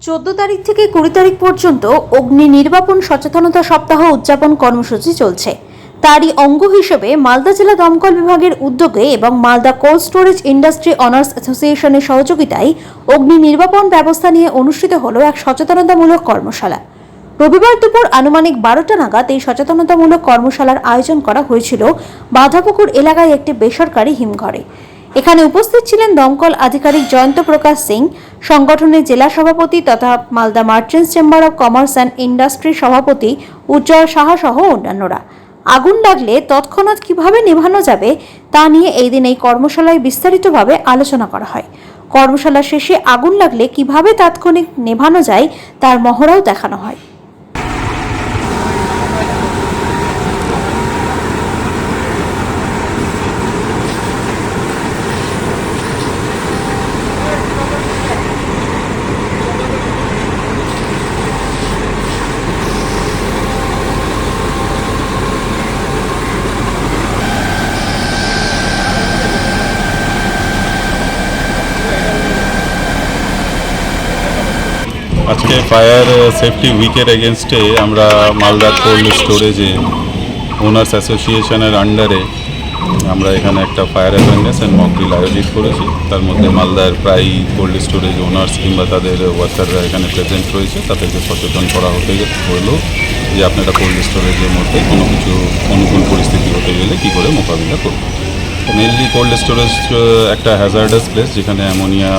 14 তারিখ থেকে 20 তারিখ পর্যন্ত অগ্নি নির্বাপন সচেতনতা সপ্তাহ উদযাপন কর্মসূচি চলছে। তারই অঙ্গ হিসেবে মালদা জেলা দমকল বিভাগের উদ্যোগে এবং Malda cold storage industry honours অ্যাসোসিয়েশনের সহযোগিতায় অগ্নি নির্বাপন ব্যবস্থা নিয়ে অনুষ্ঠিত হলো এক সচেতনতামূলক কর্মশালা। রবিবার দুপুর আনুমানিক 12টা নাগাদ এই সচেতনতামূলক কর্মশালার আয়োজন করা হয়েছিল বাঁধাপুকুর এলাকায় একটি বেসরকারি হিমঘরে। এখানে উপস্থিত ছিলেন দমকল আধিকারিক জয়ন্ত প্রকাশ সিং, সংগঠনের জেলা সভাপতি তথা Malda merchants chamber of commerce and industry সভাপতি উজ্জ্বল সাহা সহ অন্যান্যরা। আগুন লাগলে তৎক্ষণাৎ কিভাবে নেভানো যাবে তা নিয়ে এই দিন এই কর্মশালায় বিস্তারিতভাবে আলোচনা করা হয়। কর্মশালা শেষে আগুন লাগলে কিভাবে তাৎক্ষণিক নেভানো যায় তার মহড়াও দেখানো হয়। আজকে ফায়ার সেফটি উইকের এগেনস্টে আমরা মালদা কোল্ড স্টোরেজে ওনার্স অ্যাসোসিয়েশনের আন্ডারে আমরা এখানে একটা fire awareness and mock drill আয়োজিত করেছি। তার মধ্যে মালদার প্রায় কোল্ড স্টোরেজ ওনার্স কিংবা তাদের ওয়ার্কাররা এখানে প্রেজেন্ট রয়েছে। তাদেরকে সচেতন করা হলো যে আপনারা কোল্ড স্টোরেজের মধ্যে কোনো কিছু অনুকূল পরিস্থিতি হতে গেলে কী করে মোকাবিলা করবেন। মেনলি কোল্ড স্টোরেজ একটা হ্যাজার্ডাস প্লেস যেখানে অ্যামোনিয়া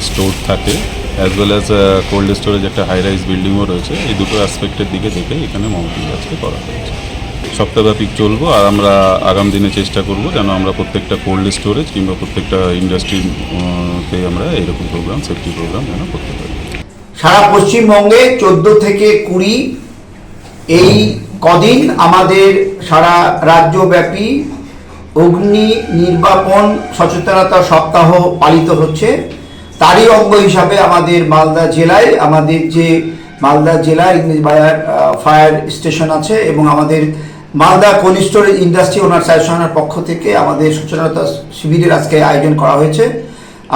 স্টোর থাকে, as well as cold storage একটা হাই রাইজ বিল্ডিংও রয়েছে। এই দুটো অ্যাসপেক্টের দিকে দেখে এখানে মকড্রিল আজকে করা হয়েছে। সপ্তাহব্যাপী চলবো আর আমরা আগামী দিনে চেষ্টা করব যেন আমরা প্রত্যেকটা কোল্ড স্টোরেজ কিংবা প্রত্যেকটা ইন্ডাস্ট্রিতে আমরা এরকম প্রোগ্রাম, সেফটি প্রোগ্রাম যেন করতে পারি। সারা পশ্চিমবঙ্গে 14 থেকে 20 এই কদিন আমাদের সারা রাজ্যব্যাপী অগ্নি নির্বাপন সচেতনতা সপ্তাহ পালিত হচ্ছে। তারই অঙ্গ হিসাবে আমাদের মালদা জেলায় মালদা জেলায় ইংরেজবাজার ফায়ার স্টেশন আছে এবং আমাদের Malda cold storage industry owners অ্যাসোসিয়েশনের পক্ষ থেকে আমাদের সচেতনতা শিবিরের আজকে আয়োজন করা হয়েছে।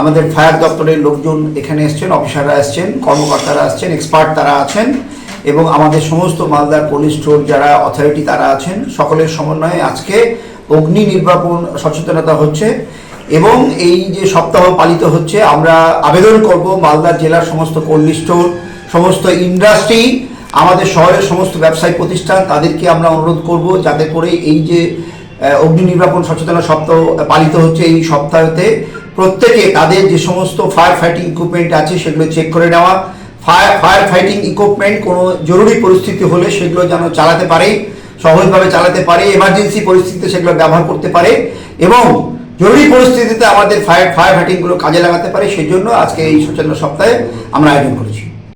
আমাদের ফায়ার দপ্তরের লোকজন এখানে এসছেন, অফিসাররা এসছেন, কর্মকর্তারা আসছেন, এক্সপার্ট তারা আছেন এবং আমাদের সমস্ত মালদার কোল্ড স্টোর যারা অথরিটি তারা আছেন, সকলের সমন্বয়ে আজকে অগ্নি নির্বাপন সচেতনতা হচ্ছে। এবং এই যে সপ্তাহ পালিত হচ্ছে, আমরা আবেদন করব মালদা জেলার সমস্ত কোল্ড স্টোর, সমস্ত ইন্ডাস্ট্রি, আমাদের শহরের সমস্ত ব্যবসায়িক প্রতিষ্ঠান, তাদেরকে আমরা অনুরোধ করব যাতে করে এই যে অগ্নি নির্বাপন সচেতনতা সপ্তাহ পালিত হচ্ছে এই সপ্তাহতে প্রত্যেকে তাদের যে সমস্ত ফায়ার ফাইটিং ইকুইপমেন্ট আছে সেগুলো চেক করে নেওয়া। ফায়ার ফাইটিং ইকুইপমেন্ট কোনো জরুরি পরিস্থিতি হলে সেগুলো যেন চালাতে পারে, সহজভাবে চালাতে পারে, এমার্জেন্সি পরিস্থিতিতে সেগুলো ব্যবহার করতে পারে এবং জরুরি পরিস্থিতিতে আমাদের ফায়ার ফাইটিংগুলো কাজে লাগাতে পারে। সেই জন্য আজকে এই সচেতনতা সপ্তাহে আমরা আয়োজন করেছি।